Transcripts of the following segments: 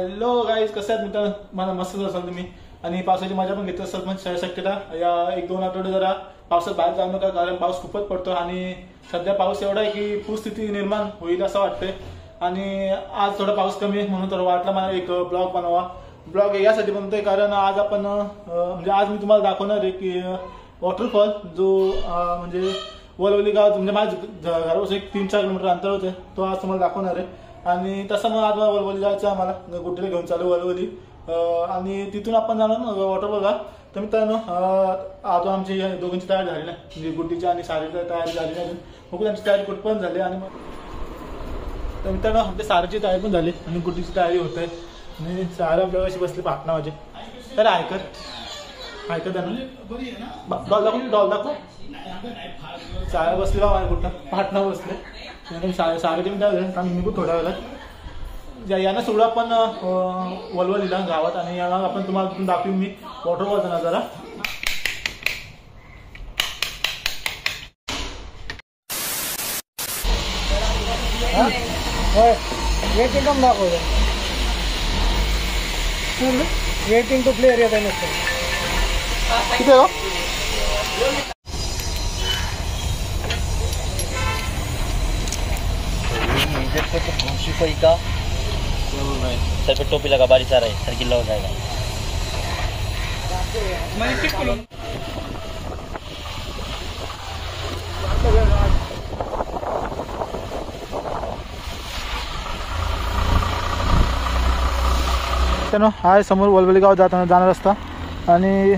Hello guys, कसं आहेत मित्र? मला मस्त असाल तुम्ही आणि पावसाची मजा पण घेत असाल. पण शक्यता या 1-2 आठवडे जरा पावसात बाहेर जाऊ नका, कारण पाऊस खूपच पडतो आणि सध्या पाऊस एवढा आहे की पूरस्थिती निर्माण होईल असं वाटतंय. आणि आज थोडा पाऊस कमी आहे म्हणून थोडं वाटलं मला एक ब्लॉग बनवा. ब्लॉग यासाठी बनतोय कारण आज आपण म्हणजे आज मी तुम्हाला दाखवणार आहे की वॉटरफॉल जो म्हणजे वलवली गाव म्हणजे माझ्या घरापासून 3-4 किलोमीटर अंतर होते, तो आज तुम्हाला दाखवणार आहे. आणि तसं मग आज वलवली जायचं आम्हाला, गुड्डीला घेऊन चालू वलवली आणि तिथून आपण जाणार ना वॉटरफॉलला. तर मित्रांनो आता आमची दोघांची तयारी झाली नाही, म्हणजे गुड्डीची आणि सारीची तयारी झाली नाही. बघू त्यांची तयारी कुठपर्यंत झाली. आणि मग तर मित्रांनो आमच्या सारीची तयारी पण झाली आणि गुड्डीची तयारी होत आहे. आणि सारा अशी बसली पाटणा माझे. तर ऐकत त्यांना डॉल दाखव साऱ्या बसली बा माझ्या कुठं पाटणा बसले. साऱ्याची मी काय मी पण थोड्या वेळात यांना सोडू आपण वलवलीला गावात आणि याला आपण तुम्हाला दाखवून मी वॉटरफॉलचा नजारा. वेटिंग कम दाखवतो, वेटिंग टू प्ले एरिया आहे नसतं. किती आहे भूसी कोई का सर पे टोपी लगा, बारिश आ रहा है, सर गिल्ला हो जाएगा. हा समोर वलवली गाव जाणार रस्ता आणि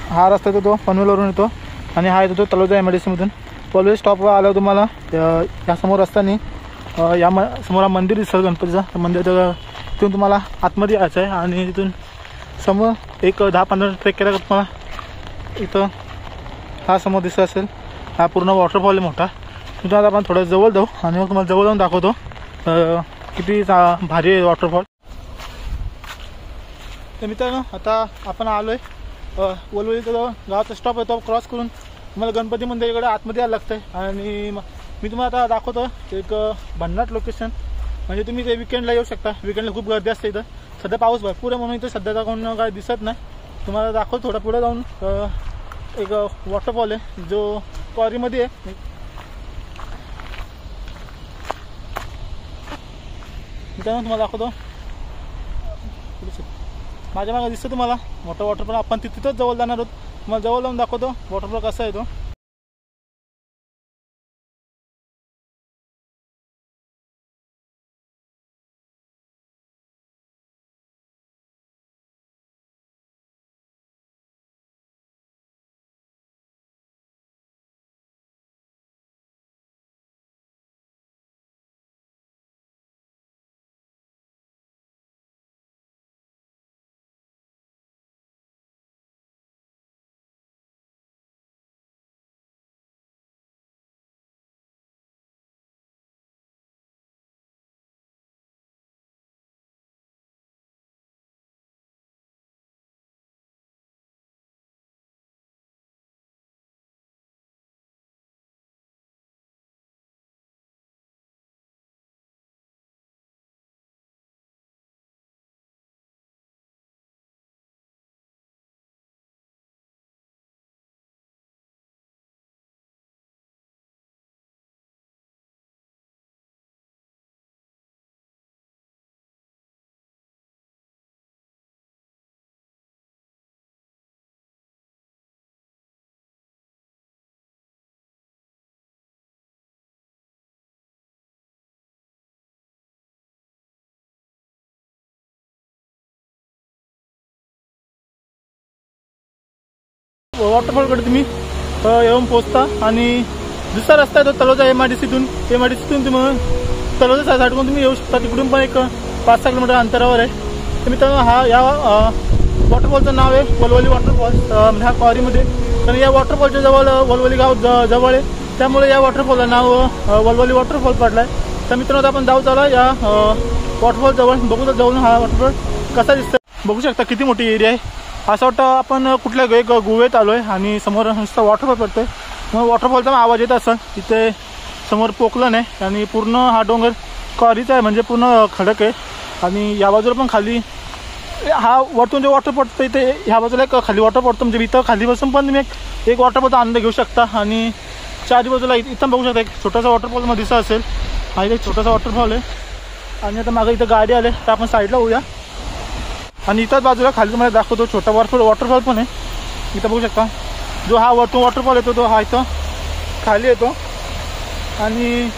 हा रस्ता येतो तो पनवेलवरून येतो आणि हा येतो तो तलोजा MIDC मधून. वलवली स्टॉपवर आल्यावर तुम्हाला या समोर रस्त्याने समोर मंदिर दिसतं गणपतीचं. मंदिराच्या तिथून तुम्हाला आतमध्ये यायचं आहे आणि तिथून समोर एक 10-15 ट्रेक केला तुम्हाला इथं हा समोर दिसत असेल. हा पूर्ण वॉटरफॉल आहे मोठा. तिथून आता आपण थोडं जवळ जाऊ आणि मग तुम्हाला जवळ जाऊन दाखवतो किती भारी आहे वॉटरफॉल. तर मित्रांनो आता आपण आलो आहे वलवलीचा गावाचा स्टॉप आहे, तो क्रॉस करून तुम्हाला गणपती मंदिराकडे आतमध्ये यायला लागतं आहे. आणि मी तुम्हाला आता दाखवतो एक भन्नाट लोकेशन. म्हणजे तुम्ही ते विकेंडला येऊ शकता. विकेंडला खूप गर्दी असते इथं. सध्या पाऊस भरपूर आहे म्हणून इथं सध्याचा कोण काय दिसत नाही. तुम्हाला दाखवतो थोडं पुढे जाऊन एक वॉटरफॉल आहे जो क्वारीमध्ये आहे. मित्रांनो तुम्हाला दाखवतो, माझ्या मागे दिसतं तुम्हाला मोठा वॉटरफॉल. आपण तिथंच जवळ जाणार आहोत, तुम्हाला जवळ जाऊन दाखवतो वॉटरफॉल कसा आहे तो. वॉटरफॉलकडे तुम्ही येऊन पोचता आणि दुसरा रस्ता आहे तो तलोजा MIDCतून तुम्ही तलोजा साईडकडून तुम्ही येऊ शकता. तिकडून पण एक 5-6 किलोमीटर अंतरावर आहे. तर मित्रांनो या वॉटरफॉलचं नाव आहे वलवली वॉटरफॉल. म्हणजे हा क्वारीमध्ये, कारण या वॉटरफॉलच्या जवळ वलवली गाव जवळ आहे, त्यामुळे या वॉटरफॉलला नाव वलवली वॉटरफॉल पडलं आहे. तर मित्रांनो आपण जाऊ चालू या वॉटरफॉल जवळ. बघू तर जाऊन हा वॉटरफॉल कसा दिसतं. बघू शकता किती मोठी एरिया आहे. असं वाटतं आपण कुठल्या एक गुहेत आलो आहे आणि समोर नुसतं वॉटरफॉल पडतोय. मग वॉटरफॉलचा आवाज येत असं. तिथे समोर पोकलन आहे आणि पूर्ण हा डोंगर क्वारीचा आहे, म्हणजे पूर्ण खडक आहे. आणि या बाजूला पण खाली हा वरतून जे वॉटर पडतं इथे ह्या बाजूला एक खाली वॉटर पडतो, म्हणजे इथं खाली बसून पण तुम्ही एक वॉटरफॉलचा आनंद घेऊ शकता. आणि चारी बाजूला इथं बघू शकता एक छोटासा वॉटरफॉल मध्ये दिसत असेल, हा एक छोटासा वॉटरफॉल आहे. आणि आता मागे इथं गाडी आले तर आपण साईडला होऊया. आणि इथंच बाजूला खाली तुम्हाला दाखवतो छोटा वॉटरफॉल पण आहे. इथं बघू शकता जो हा वरतून वॉटरफॉल येतो तो हा इथं खाली येतो आणि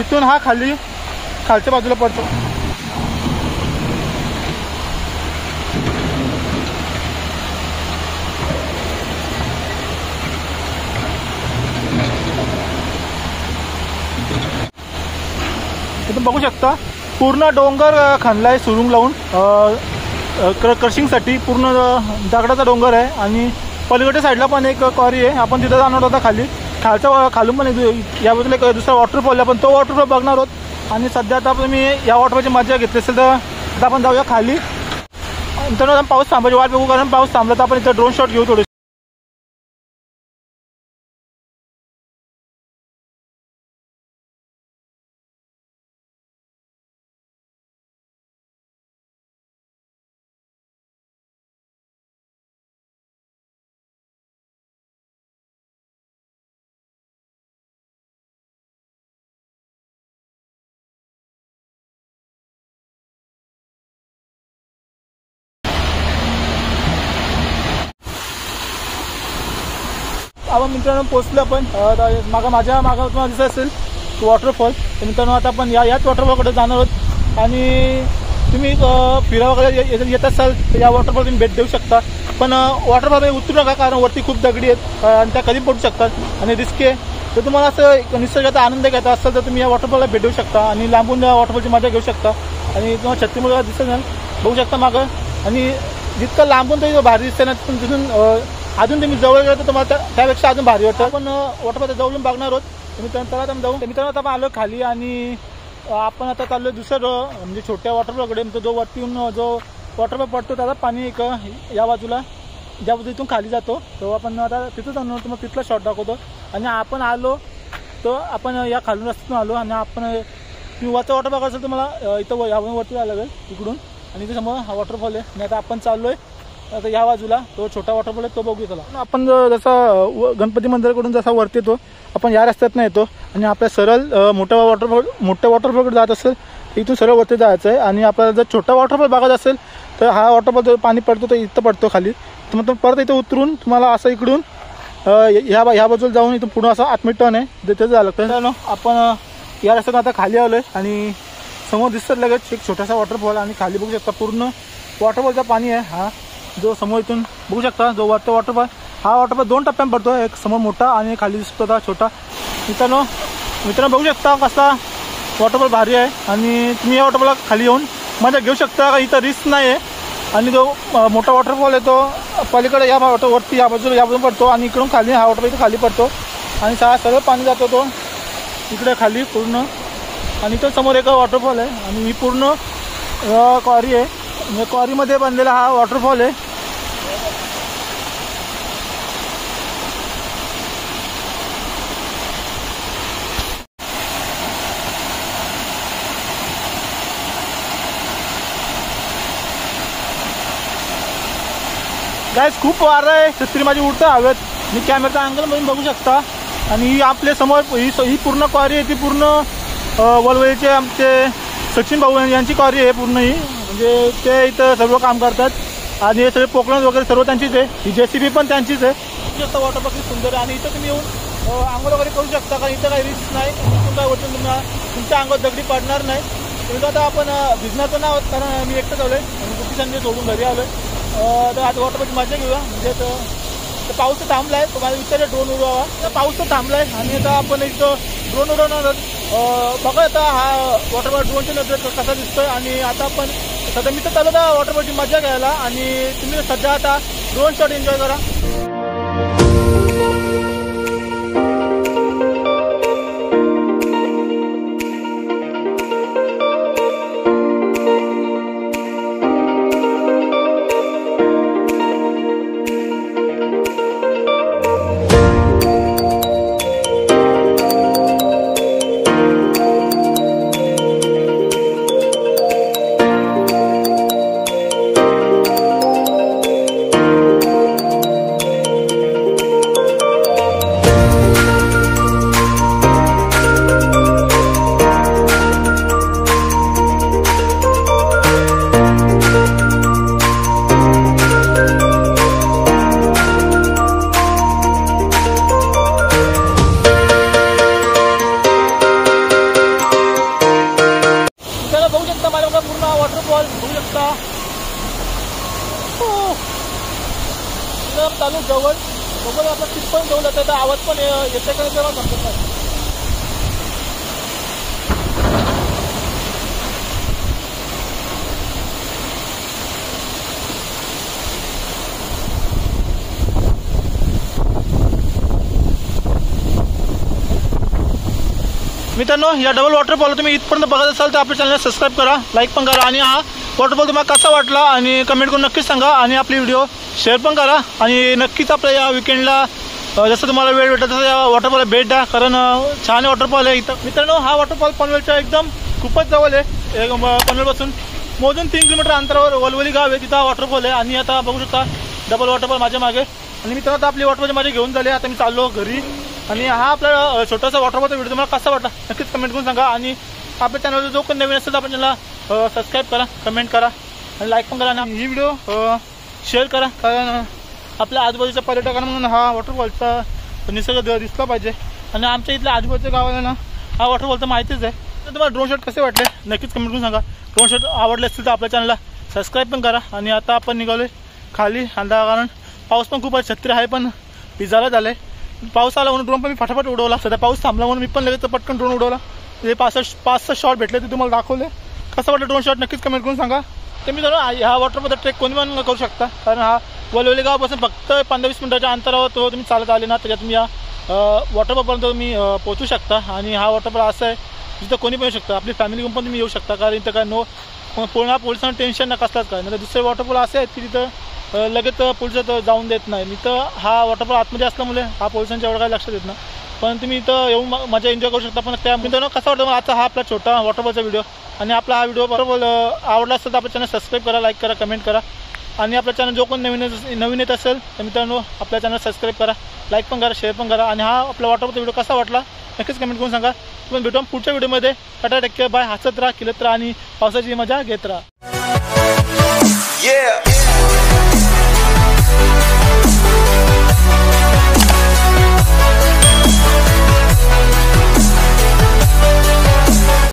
इथून हा खालच्या बाजूला पडतो. तुम्ही बघू शकता पूर्ण डोंगर खणलाय सुरुंग लावून क्रशिंगसाठी. पूर्ण दगडाचा डोंगर आहे आणि पलीकडच्या साईडला पण एक क्वारी आहे. आपण तिथं जाणार होता खालून पण या बाजूला एक दुसरा वॉटरफॉल आहे, आपण तो वॉटरफॉल बघणार आहोत. आणि सध्या आता तुम्ही या वॉटरफॉलची मजा घेतली असेल तर आता आपण जाऊया खाली. नंतर पाऊस थांबायची वाट बघू, कारण पाऊस थांबला तर आपण इथं ड्रोन शॉट घेऊ थोडे. आपण मित्रांनो पोचलो आपण. माझ्या मागं तुम्हाला दिसत असेल वॉटरफॉल. तर मित्रांनो आता आपण याच वॉटरफॉलकडे जाणार आहोत. आणि तुम्ही फिरा वगैरे येत असाल तर या वॉटरफॉल तुम्ही भेट देऊ शकता. पण वॉटरफॉल उतरू नका, कारण वरती खूप दगडी आहेत आणि त्या कधी पडू शकतात आणि रिस्क आहे. तर तुम्हाला असं निसर्गाचा आनंद घ्यायचा असेल तर तुम्ही या वॉटरफॉलला भेट देऊ शकता आणि लांबून या वॉटरफॉलची मजा घेऊ शकता. आणि तुम्हाला छत्तीमुळे दिसत नाही बघू शकता मागं. आणि जितकं लांबून तरी भारी दिसतं ना, तिथून अजून तुम्ही जवळ गेलं तर तुम्हाला त्यापेक्षा अजून भारी वाटतं. आपण वॉटरफॉल जवळून बघणार आहोत. मित्रांनो आपण जाऊ. मित्रांनो आता आपण आलो खाली आणि आपण आता चाललो दुसरं म्हणजे छोट्या वॉटरफॉलकडे. म्हणजे जो वरती जो वॉटरफॉल पडतो त्याचा पाणी एक या बाजूला ज्या बाजू इथून खाली जातो, तो आपण आता तिथं जाणार होतो. मग तिथला शॉट दाखवतो. आणि आपण आलो तो आपण या खालून रस्त्यातून आलो आणि आपण तुम्ही वरचा वॉटर बघायचं असेल तर मला इथं यावरून वरती जायला लागेल इकडून. आणि इथे समोर हा वॉटरफॉल आहे. आणि आता आपण चाललो आहे आता या बाजूला तो छोटा वॉटरफॉल आहे तो बघू. चला आपण जसा गणपती मंदिराकडून जसा वरती येतो आपण या रस्त्यातनं येतो आणि आपल्या सरळ मोठ्या वॉटरफॉलकडे जात असेल इथून सरळ वरती जायचं आहे. आणि आपल्याला जर छोटा वॉटरफॉल बघायचा असेल तर हा वॉटरफॉल जो पाणी पडतो तो इथं पडतो खाली. तर मग परत इथं उतरून तुम्हाला असं इकडून ह्या बाजूला जाऊन इथून पुढं असं आतमध्ये टर्न आहे तिथं जायला लागतं. आपण या रस्त्यातून आता खाली आलो आहे आणि समोर दिसत लगेच एक छोटासा वॉटरफॉल आणि खाली बघू शकता पूर्ण वॉटरफॉलचा पाणी आहे. हा जो समोर इथून बघू शकता जो वरचा वॉटरफॉल हा वॉटरफॉल 2 टप्प्यात पडतो. एक समोर मोठा आणि खाली दिसतो होता छोटा. मित्रांनो बघू शकता कसा वॉटरफॉल भारी आहे. आणि तुम्ही या वॉटरफॉलला खाली येऊन मजा घेऊ शकता, का इथं रिस्क नाही आहे. आणि जो मोठा वॉटरफॉल आहे तो पलीकडे या वरती या बाजूला पडतो आणि इकडून खाली हा वॉटरफॉल इथं खाली पडतो आणि सरळ पाणी जातो तो इकडे खाली पूर्ण. आणि इथं समोर एक वॉटरफॉल आहे आणि ही पूर्ण क्वारी आहे. म्हणजे क्वारीमध्ये बनलेला हा वॉटरफॉल आहे. गाइस खूप वारा आहे, छत्री माझी उडतं हवेत. मी कॅमेराचा अँगलमधून बघू शकता. आणि ही आपल्या समोर ही पूर्ण क्वारी आहे ती पूर्ण वलवलीचे आमचे सचिन भाऊ यांची क्वारी आहे पूर्ण. ही म्हणजे ते इथं सर्व काम करतात आणि हे सगळे पोकलन्स वगैरे सर्व त्यांचीच आहे. ही JCB पण त्यांचीच आहे. वॉटर पार्क सुंदर आहे आणि इथं तुम्ही येऊन आंघोळ वगैरे करू शकता, कारण इथं काही रिस्क नाही. इथून काय होतं तुमच्या अंगावर दगडी पडणार नाही. तर आता आपण भिजणार पण आहोत, कारण मी एकटंच आलो आहे आणि दुसरी संधी सोडून घरी आलो आहे. तर आज वॉटर पार्कची मजा घेऊया. म्हणजे तर पाऊस तर थांबला आहे. तुम्हाला विचारलं ड्रोन उडवावा तर पाऊस तर थांबला आहे आणि आता आपण इथं ड्रोन उडवणार बघा. आता हा वॉटर पार्क ड्रोनच्या नजर कसा दिसतोय. आणि आता आपण सध्या मी तर चालू होता वॉटर पार्कची मजा घ्यायला आणि तुम्ही सध्या आता ड्रोन शॉट एन्जॉय करा. सोबत आपण टीप पण ठेवलं त्याचा आवाज पण येते का तेव्हा समजत नाही. मित्रांनो, या डबल वॉटरफॉल तुम्ही इथपर्यंत बघत असाल तर आपल्या चॅनलला सबस्क्राईब करा, लाईक पण करा आणि हा वॉटरफॉल तुम्हाला कसा वाटला आणि कमेंट करून नक्कीच सांगा आणि आपली व्हिडिओ शेअर पण करा आणि नक्कीच आपल्या या विकेंडला जसं तुम्हाला वेळ भेटत तसं या वॉटरफॉलला भेट द्या, कारण छान वॉटरफॉल आहे इथं. मित्रांनो, हा वॉटरफॉल पनवेलच्या एकदम खूपच जवळ आहे. पनवेलपासून मोजून 3 किलोमीटर अंतरावर वलवली गाव आहे, तिथं हा वॉटरफॉल आहे. आणि आता बघू शकता डबल वॉटरफॉल माझ्या मागे. आणि मित्रांनो, आता आपली वॉटरफॉल माझे घेऊन झाले. आता मी चाललो घरी. आणि हा आपला छोटासा वॉटरफॉलचा व्हिडिओ तुम्हाला कसा वाटला नक्कीच कमेंट करून सांगा. आणि आपल्या चॅनलवर जो कोण नवीन असेल तर आपण चॅनलला सबस्क्राईब करा, कमेंट करा आणि लाईक पण करा आणि ही व्हिडिओ शेअर करा, कारण आपल्या आजूबाजूच्या पर्यटकांना म्हणून हा वॉटरफॉलचा निसर्ग दिसला पाहिजे. आणि आमच्या इथल्या आजूबाजूच्या गावाला ना हा वॉटरफॉल तर माहितीच आहे. तर तुम्हाला ड्रोन शॉट कसे वाटले नक्कीच कमेंट करून सांगा. ड्रोन शॉट आवडले असतील तर आपल्या चॅनलला सबस्क्राईब पण करा. आणि आता आपण निघालो खाली अंधा, कारण पाऊस पण खूप आहे, छत्री आहे पण भिजायला झालं. पाऊस आला म्हणून ड्रोन पण मी फटाफट उडवला. सध्या पाऊस थांबला म्हणून मी पण लगेच पटकन ड्रोन उडवला. ते 5-6 शॉट भेटले ते तुम्हाला दाखवले. कसं वाटलं ड्रोन शॉट नक्कीच कमेंट करून सांगा. तर मी ह्या वॉटरफॉलचा ट्रेक कोणी पण करू शकता, कारण हा वलवली गावापासून फक्त 15-20 मिनिटाच्या अंतरावर तो तुम्ही चालत आले ना त्याच्यात तुम्ही या वॉटरफॉलपर्यंत तुम्ही पोहोचू शकता. आणि हा वॉटरफॉल असा आहे जिथं कोणी पण येऊ शकता, आपली फॅमिली घेऊन पण तुम्ही येऊ शकता, कारण इथं काय पूर्ण पोलिसांना टेन्शन न कसलाच काय नाही. दुसरे वॉटरफॉल असे आहेत की तिथं लगेच पोलिसात जाऊन देत नाही. इथं हा वॉटरफॉल आतमध्ये असल्यामुळे हा पोलिसांच्या एवढं काही लक्षात येत नाही, पण तुम्ही इथं येऊन मजा एन्जॉय करू शकता. पण त्या मित्रांनो, कसा वाटतं मला आजचा हा आपला छोटा वॉटरफॉलचा व्हिडिओ. आणि आपला हा व्हिडिओ वॉटरफॉल आवडला असेल तर आपल्या चॅनल सबस्क्राईब करा, लाईक करा, कमेंट करा. आणि आपल्या चॅनल जो कोण नवीन येत असेल तर मित्रांनो आपल्या चॅनल सबस्क्राईब करा, लाईक पण करा, शेअर पण करा. आणि हा आपला वॉटरफॉलचा व्हिडिओ कसा वाटला नक्कीच कमेंट करून सांगा. तुम्ही भेटून पुढच्या व्हिडिओमध्ये. Tata, take care, bye. हसत राहा, खिलत राहा आणि पावसाची मजा घेत राहा.